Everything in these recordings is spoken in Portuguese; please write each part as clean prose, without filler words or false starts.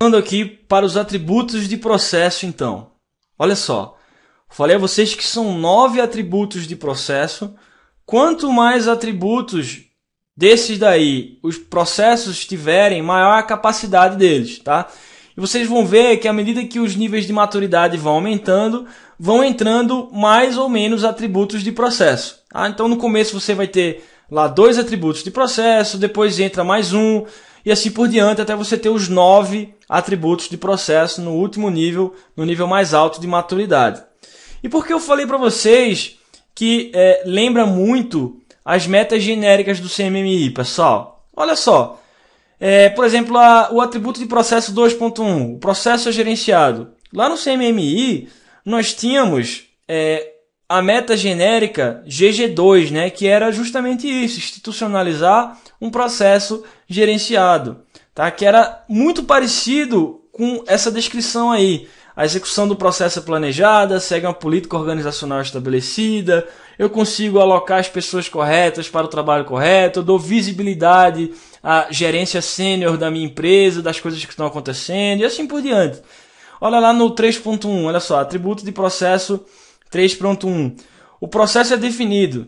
Aqui para os atributos de processo, então. Olha só, falei a vocês que são 9 atributos de processo. Quanto mais atributos desses daí os processos tiverem, maior a capacidade deles, tá? E vocês vão ver que à medida que os níveis de maturidade vão aumentando, vão entrando mais ou menos atributos de processo. Tá? Então no começo você vai ter lá 2 atributos de processo, depois entra mais um, e assim por diante, até você ter os 9 atributos de processo no último nível, no nível mais alto de maturidade. E por que eu falei para vocês que lembra muito as metas genéricas do CMMI, pessoal? Olha só, por exemplo, o atributo de processo 2.1, o processo é gerenciado. Lá no CMMI, nós tínhamos a meta genérica GG2, né, que era justamente isso, institucionalizar um processo gerenciado, tá? Que era muito parecido com essa descrição aí. A execução do processo é planejada, segue uma política organizacional estabelecida, eu consigo alocar as pessoas corretas para o trabalho correto, eu dou visibilidade à gerência sênior da minha empresa, das coisas que estão acontecendo e assim por diante. Olha lá no 3.1, olha só, atributo de processo 3.1. O processo é definido.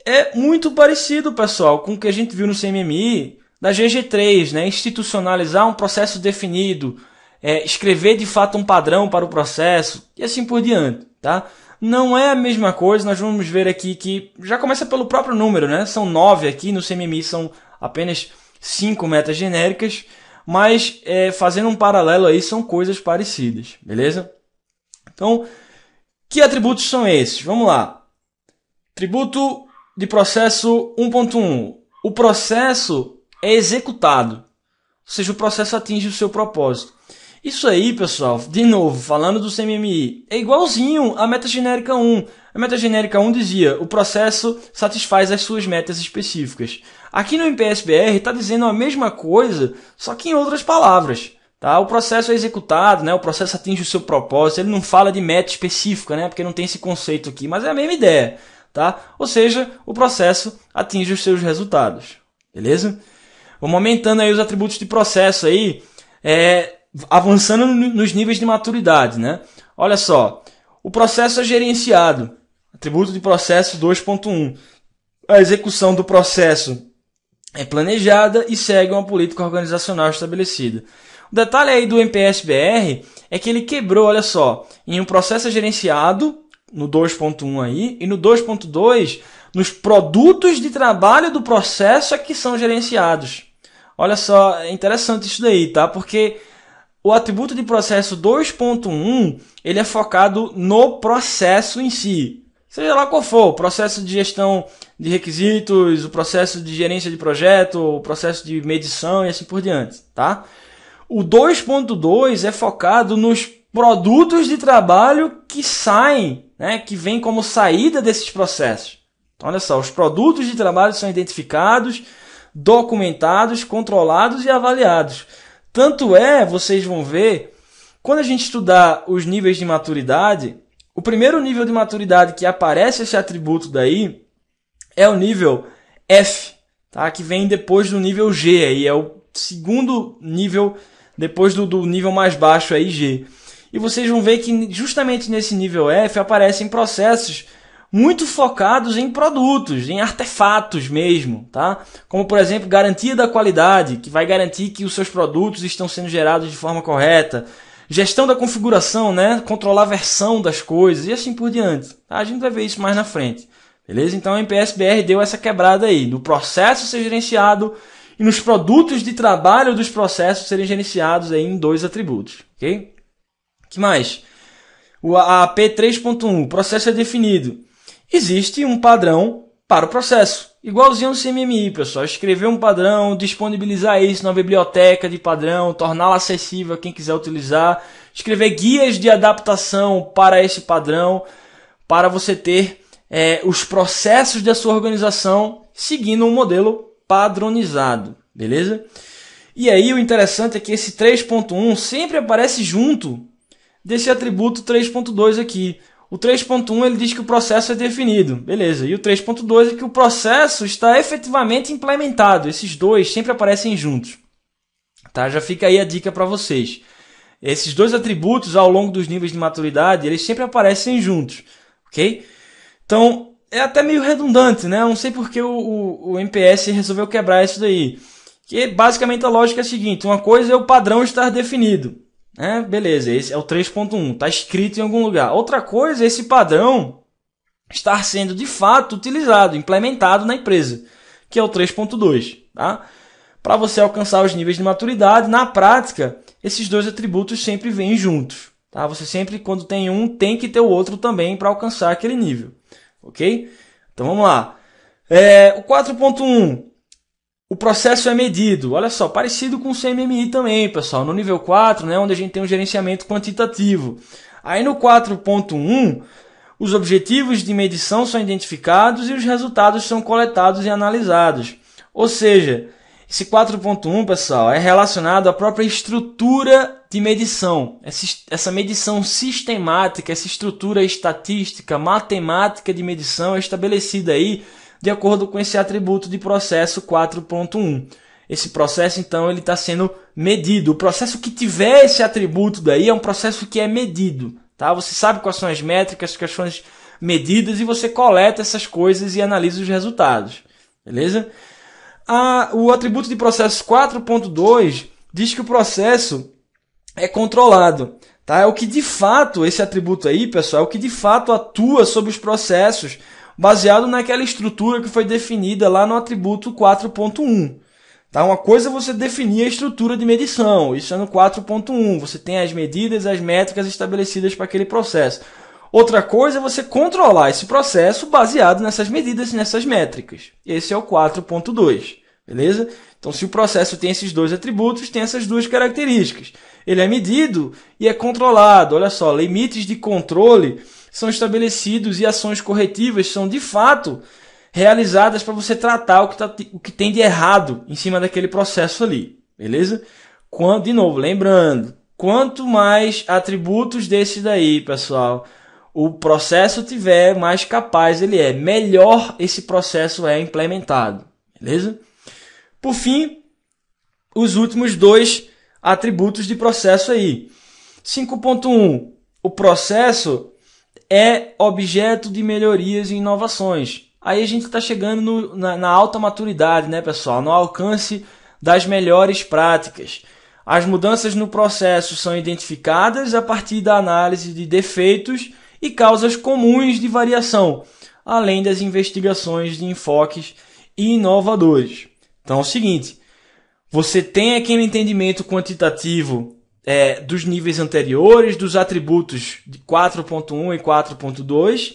É muito parecido, pessoal, com o que a gente viu no CMMI da GG3, né? Institucionalizar um processo definido, escrever de fato um padrão para o processo e assim por diante, tá? Não é a mesma coisa, nós vamos ver aqui que já começa pelo próprio número, né? São 9 aqui, no CMMI são apenas 5 metas genéricas, mas fazendo um paralelo aí são coisas parecidas, beleza? Então, que atributos são esses? Vamos lá. Atributo de processo 1.1. O processo é executado, ou seja, o processo atinge o seu propósito. Isso aí, pessoal, de novo, falando do CMMI, é igualzinho à meta genérica 1. A meta genérica 1 dizia, o processo satisfaz as suas metas específicas. Aqui no MPSBR está dizendo a mesma coisa, só que em outras palavras. Tá? O processo é executado, né? O processo atinge o seu propósito, ele não fala de meta específica, né? Porque não tem esse conceito aqui, mas é a mesma ideia. Tá? Ou seja, o processo atinge os seus resultados. Beleza? Vamos aumentando aí os atributos de processo aí, avançando nos níveis de maturidade, né? Olha só, o processo é gerenciado, atributo de processo 2.1. A execução do processo é planejada e segue uma política organizacional estabelecida. O detalhe aí do MPSBR é que ele quebrou, olha só, em um processo gerenciado, no 2.1 aí, e no 2.2, nos produtos de trabalho do processo é que são gerenciados. Olha só, é interessante isso daí, tá? Porque o atributo de processo 2.1, ele é focado no processo em si. Seja lá qual for, o processo de gestão de requisitos, o processo de gerência de projeto, o processo de medição e assim por diante, tá? O 2.2 é focado nos produtos de trabalho que saem, né, que vêm como saída desses processos. Então, olha só, os produtos de trabalho são identificados, documentados, controlados e avaliados. Tanto vocês vão ver, quando a gente estudar os níveis de maturidade, o primeiro nível de maturidade que aparece esse atributo daí é o nível F, tá? Que vem depois do nível G, aí é o segundo nível depois do nível mais baixo aí, G. E vocês vão ver que justamente nesse nível F aparecem processos muito focados em produtos, em artefatos mesmo, tá? Como, por exemplo, garantia da qualidade, que vai garantir que os seus produtos estão sendo gerados de forma correta. Gestão da configuração, né? Controlar a versão das coisas e assim por diante. Tá? A gente vai ver isso mais na frente. Beleza? Então, o MPSBR deu essa quebrada aí, no processo ser gerenciado e nos produtos de trabalho dos processos serem gerenciados aí em 2 atributos. Ok? O que mais? O AP 3.1, o processo é definido. Existe um padrão para o processo, igualzinho ao CMMI, pessoal. Escrever um padrão, disponibilizar isso na biblioteca de padrão, torná-lo acessível a quem quiser utilizar, escrever guias de adaptação para esse padrão, para você ter os processos da sua organização seguindo um modelo padronizado, beleza? E aí o interessante é que esse 3.1 sempre aparece junto desse atributo 3.2 aqui. O 3.1 ele diz que o processo é definido, beleza. E o 3.2 é que o processo está efetivamente implementado. Esses dois sempre aparecem juntos, Tá? Já fica aí a dica para vocês. Esses dois atributos, ao longo dos níveis de maturidade, eles sempre aparecem juntos, ok? Então, é até meio redundante, né? Eu não sei porque o MPS resolveu quebrar isso daí. Que basicamente a lógica é a seguinte: uma coisa é o padrão estar definido, né? Beleza, esse é o 3.1, está escrito em algum lugar. Outra coisa é esse padrão estar sendo de fato utilizado, implementado na empresa, que é o 3.2, tá? Para você alcançar os níveis de maturidade, na prática, esses dois atributos sempre vêm juntos, tá? Você sempre, quando tem um, tem que ter o outro também para alcançar aquele nível, ok? Então vamos lá. O 4.1, o processo é medido. Olha só, parecido com o CMMI também, pessoal. No nível 4, né, onde a gente tem um gerenciamento quantitativo. Aí no 4.1, os objetivos de medição são identificados e os resultados são coletados e analisados. Ou seja, esse 4.1, pessoal, é relacionado à própria estrutura de medição. Essa medição sistemática, essa estrutura estatística, matemática de medição é estabelecida aí de acordo com esse atributo de processo 4.1. Esse processo, então, ele está sendo medido. O processo que tiver esse atributo daí é um processo que é medido. Tá? Você sabe quais são as métricas, quais são as medidas e você coleta essas coisas e analisa os resultados. Beleza? O atributo de processo 4.2 diz que o processo é controlado. Tá? É o que de fato, esse atributo aí, pessoal, é o que de fato atua sobre os processos baseado naquela estrutura que foi definida lá no atributo 4.1. Tá? Uma coisa é você definir a estrutura de medição, isso é no 4.1, você tem as medidas, as métricas estabelecidas para aquele processo. Outra coisa é você controlar esse processo baseado nessas medidas e nessas métricas. Esse é o 4.2, beleza? Então, se o processo tem esses dois atributos, tem essas duas características. Ele é medido e é controlado. Olha só, limites de controle são estabelecidos e ações corretivas são, de fato, realizadas para você tratar o que tem de errado em cima daquele processo ali, beleza? De novo, lembrando, quanto mais atributos desse daí, pessoal, o processo tiver, mais capaz ele é, melhor esse processo é implementado, beleza? Por fim, os últimos dois atributos de processo aí. 5.1, o processo é objeto de melhorias e inovações. Aí a gente está chegando na alta maturidade, né, pessoal? No alcance das melhores práticas. As mudanças no processo são identificadas a partir da análise de defeitos e causas comuns de variação, além das investigações de enfoques inovadores. Então é o seguinte, você tem aquele entendimento quantitativo dos níveis anteriores, dos atributos de 4.1 e 4.2,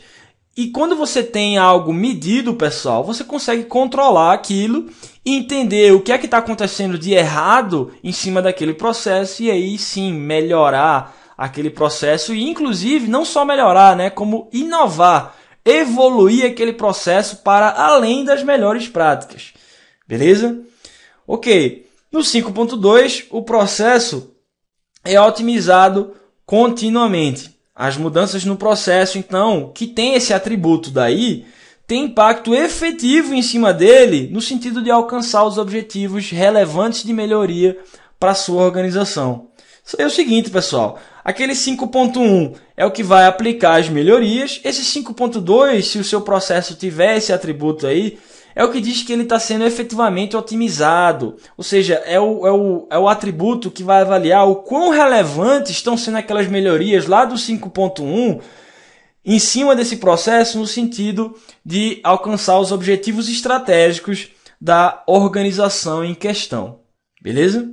e quando você tem algo medido, pessoal, você consegue controlar aquilo e entender o que é que está acontecendo de errado em cima daquele processo e aí sim melhorar aquele processo e inclusive não só melhorar, né, como inovar, evoluir aquele processo para além das melhores práticas. Beleza? Ok. No 5.2, o processo é otimizado continuamente. As mudanças no processo, então, que tem esse atributo daí, tem impacto efetivo em cima dele no sentido de alcançar os objetivos relevantes de melhoria para a sua organização. Isso é o seguinte, pessoal. Aquele 5.1 é o que vai aplicar as melhorias. Esse 5.2, se o seu processo tiver esse atributo aí, é o que diz que ele está sendo efetivamente otimizado. Ou seja, é o atributo que vai avaliar o quão relevantes estão sendo aquelas melhorias lá do 5.1 em cima desse processo no sentido de alcançar os objetivos estratégicos da organização em questão. Beleza?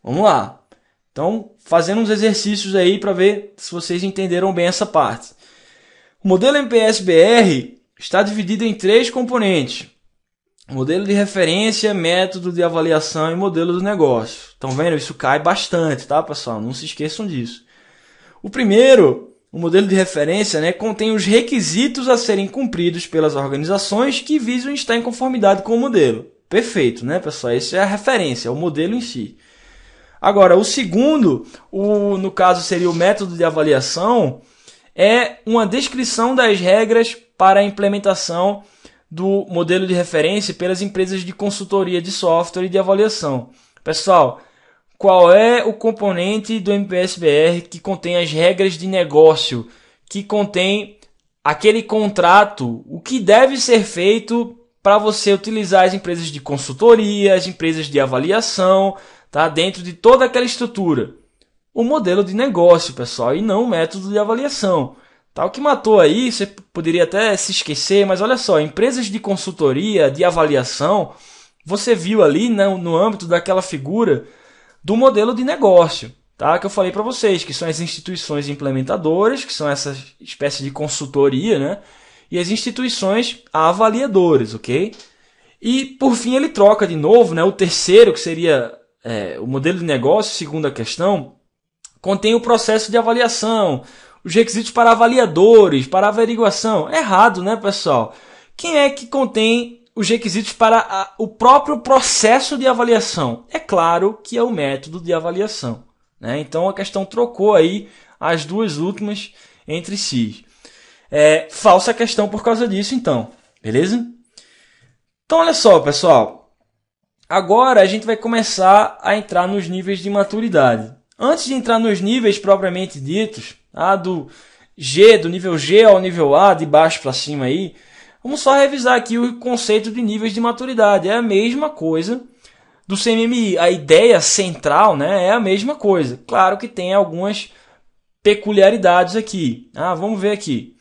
Vamos lá. Então, fazendo uns exercícios aí para ver se vocês entenderam bem essa parte. O modelo MPS-BR está dividido em 3 componentes. Modelo de referência, método de avaliação e modelo do negócio. Estão vendo? Isso cai bastante, tá, pessoal? Não se esqueçam disso. O primeiro, o modelo de referência, né, contém os requisitos a serem cumpridos pelas organizações que visam estar em conformidade com o modelo. Perfeito, né, pessoal? Essa é a referência, é o modelo em si. Agora, o segundo, no caso seria o método de avaliação, é uma descrição das regras para a implementação do modelo de referência pelas empresas de consultoria de software e de avaliação. Pessoal, qual é o componente do MPS-BR que contém as regras de negócio, que contém aquele contrato, o que deve ser feito para você utilizar as empresas de consultoria, as empresas de avaliação, tá? Dentro de toda aquela estrutura. O modelo de negócio, pessoal, e não o método de avaliação. Tá? O que matou aí, você poderia até se esquecer, mas olha só, empresas de consultoria, de avaliação, você viu ali, né, no âmbito daquela figura do modelo de negócio, tá? Que eu falei para vocês, que são as instituições implementadoras, que são essa espécie de consultoria, né? E as instituições avaliadoras, ok? E, por fim, ele troca de novo, né? O terceiro, que seria o modelo de negócio, segunda questão, contém o processo de avaliação, os requisitos para avaliadores, para averiguação. Errado, né, pessoal? Quem é que contém os requisitos para o próprio processo de avaliação? É claro que é o método de avaliação, né? Então a questão trocou aí as duas últimas entre si. Falsa questão por causa disso, então. Beleza? Então olha só, pessoal. Agora a gente vai começar a entrar nos níveis de maturidade. Antes de entrar nos níveis propriamente ditos, do nível G ao nível A, de baixo para cima aí, vamos só revisar aqui o conceito de níveis de maturidade. É a mesma coisa do CMMI. A ideia central, né, é a mesma coisa. Claro que tem algumas peculiaridades aqui. Vamos ver aqui.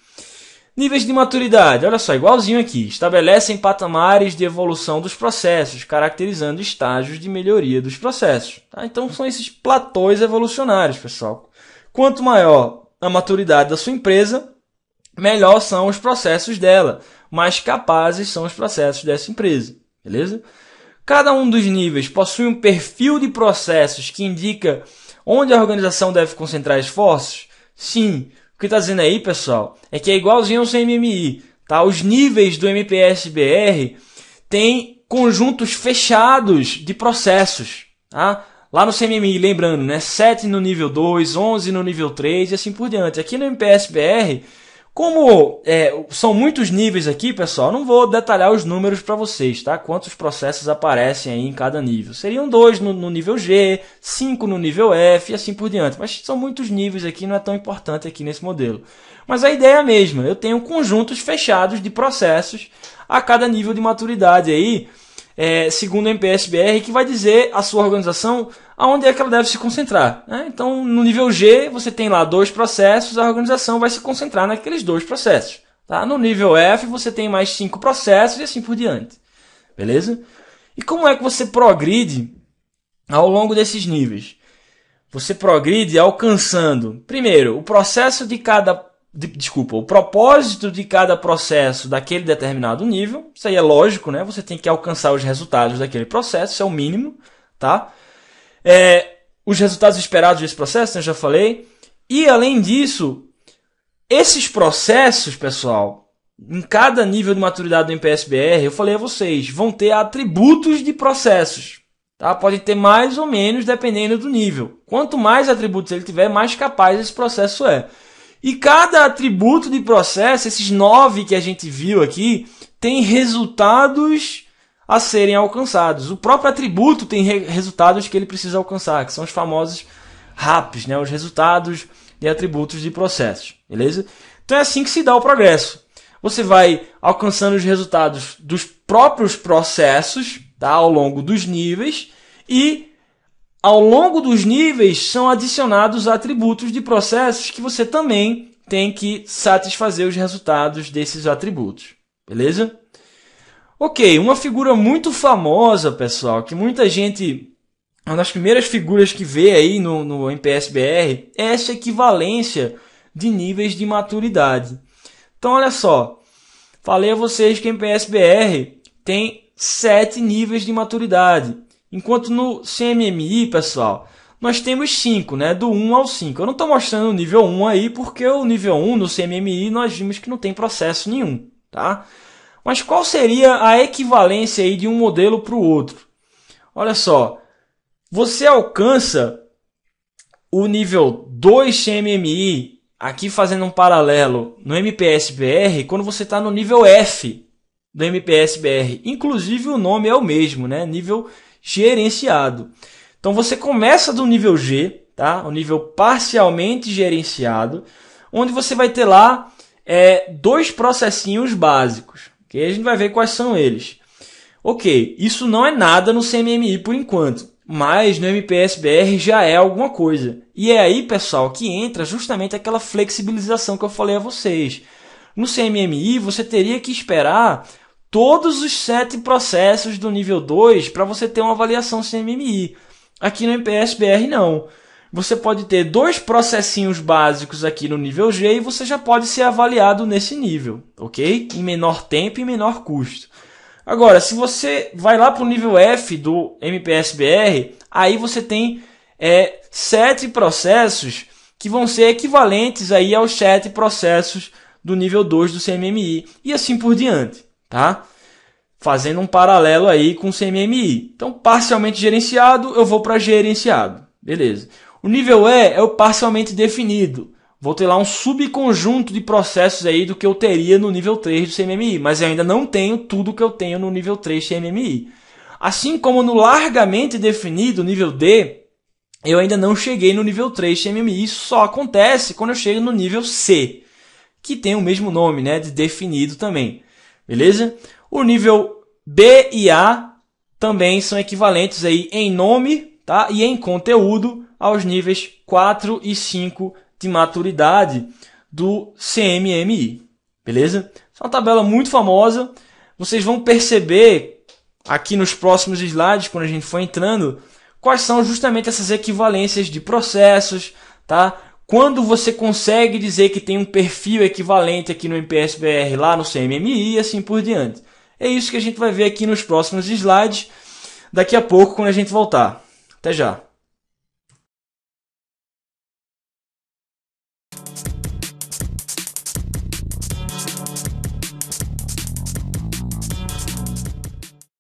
Níveis de maturidade, olha só, igualzinho aqui. Estabelecem patamares de evolução dos processos, caracterizando estágios de melhoria dos processos. Tá? Então são esses platôs evolucionários, pessoal. Quanto maior a maturidade da sua empresa, melhor são os processos dela, mais capazes são os processos dessa empresa. Beleza? Cada um dos níveis possui um perfil de processos que indica onde a organização deve concentrar esforços? Sim. O que está dizendo aí, pessoal, é que é igualzinho ao CMMI. Tá? Os níveis do MPS-BR têm conjuntos fechados de processos. Tá? Lá no CMMI, lembrando, né? 7 no nível 2, 11 no nível 3 e assim por diante. Aqui no MPS-BR, como são muitos níveis aqui, pessoal, não vou detalhar os números para vocês, tá? Quantos processos aparecem aí em cada nível. Seriam 2 no nível G, 5 no nível F e assim por diante. Mas são muitos níveis aqui, não é tão importante aqui nesse modelo. Mas a ideia é a mesma. Eu tenho conjuntos fechados de processos a cada nível de maturidade aí, segundo o MPS-BR, que vai dizer a sua organização aonde é que ela deve se concentrar. Né? Então, no nível G, você tem lá 2 processos, a organização vai se concentrar naqueles 2 processos. Tá? No nível F, você tem mais 5 processos e assim por diante. Beleza? E como é que você progride ao longo desses níveis? Você progride alcançando, primeiro, o propósito de cada processo daquele determinado nível. Isso aí é lógico, né? Você tem que alcançar os resultados daquele processo, isso é o mínimo, tá? Os resultados esperados desse processo, né, eu já falei. E, além disso, esses processos, pessoal, em cada nível de maturidade do MPS-BR, eu falei a vocês, vão ter atributos de processos. Tá? Pode ter mais ou menos, dependendo do nível. Quanto mais atributos ele tiver, mais capaz esse processo é. E cada atributo de processo, esses 9 que a gente viu aqui, tem resultados a serem alcançados. O próprio atributo tem resultados que ele precisa alcançar, que são os famosos RAPs, né? Os resultados de atributos de processos. Beleza? Então é assim que se dá o progresso. Você vai alcançando os resultados dos próprios processos, tá? Ao longo dos níveis, e ao longo dos níveis são adicionados atributos de processos que você também tem que satisfazer os resultados desses atributos. Beleza? Ok, uma figura muito famosa, pessoal, que muita gente... Uma das primeiras figuras que vê aí no MPS-BR é essa equivalência de níveis de maturidade. Então, olha só. Falei a vocês que o MPS-BR tem 7 níveis de maturidade. Enquanto no CMMI, pessoal, nós temos 5, né? Do 1 ao 5. Eu não estou mostrando o nível 1 aí, porque o nível 1 no CMMI nós vimos que não tem processo nenhum, tá? Mas qual seria a equivalência aí de um modelo para o outro? Olha só, você alcança o nível 2 CMMI, aqui fazendo um paralelo no MPS-BR, quando você está no nível F do MPS-BR. Inclusive o nome é o mesmo, né? Nível gerenciado. Então você começa do nível G, tá? O nível parcialmente gerenciado, onde você vai ter lá dois processinhos básicos. Okay? A gente vai ver quais são eles. Ok, isso não é nada no CMMI por enquanto, mas no MPSBR já é alguma coisa. E é aí, pessoal, que entra justamente aquela flexibilização que eu falei a vocês. No CMMI, você teria que esperar todos os 7 processos do nível 2 para você ter uma avaliação CMMI. Aqui no MPSBR não. Você pode ter 2 processinhos básicos aqui no nível G e você já pode ser avaliado nesse nível, ok? Em menor tempo e menor custo. Agora, se você vai lá para o nível F do MPSBR, aí você tem 7 processos que vão ser equivalentes aí aos 7 processos do nível 2 do CMMI e assim por diante, tá? Fazendo um paralelo aí com o CMMI. Então, parcialmente gerenciado, eu vou para gerenciado. Beleza. O nível E é o parcialmente definido. Vou ter lá um subconjunto de processos aí do que eu teria no nível 3 do CMMI, mas eu ainda não tenho tudo que eu tenho no nível 3 CMMI. Assim como no largamente definido, nível D, eu ainda não cheguei no nível 3 CMMI. Isso só acontece quando eu chego no nível C, que tem o mesmo nome, né, de definido também. Beleza? O nível B e A também são equivalentes aí em nome, tá? E em conteúdo aos níveis 4 e 5 de maturidade do CMMI. Beleza? Essa é uma tabela muito famosa. Vocês vão perceber aqui nos próximos slides, quando a gente for entrando, quais são justamente essas equivalências de processos, tá? Quando você consegue dizer que tem um perfil equivalente aqui no MPSBR lá no CMMI e assim por diante. É isso que a gente vai ver aqui nos próximos slides, daqui a pouco, quando a gente voltar. Até já!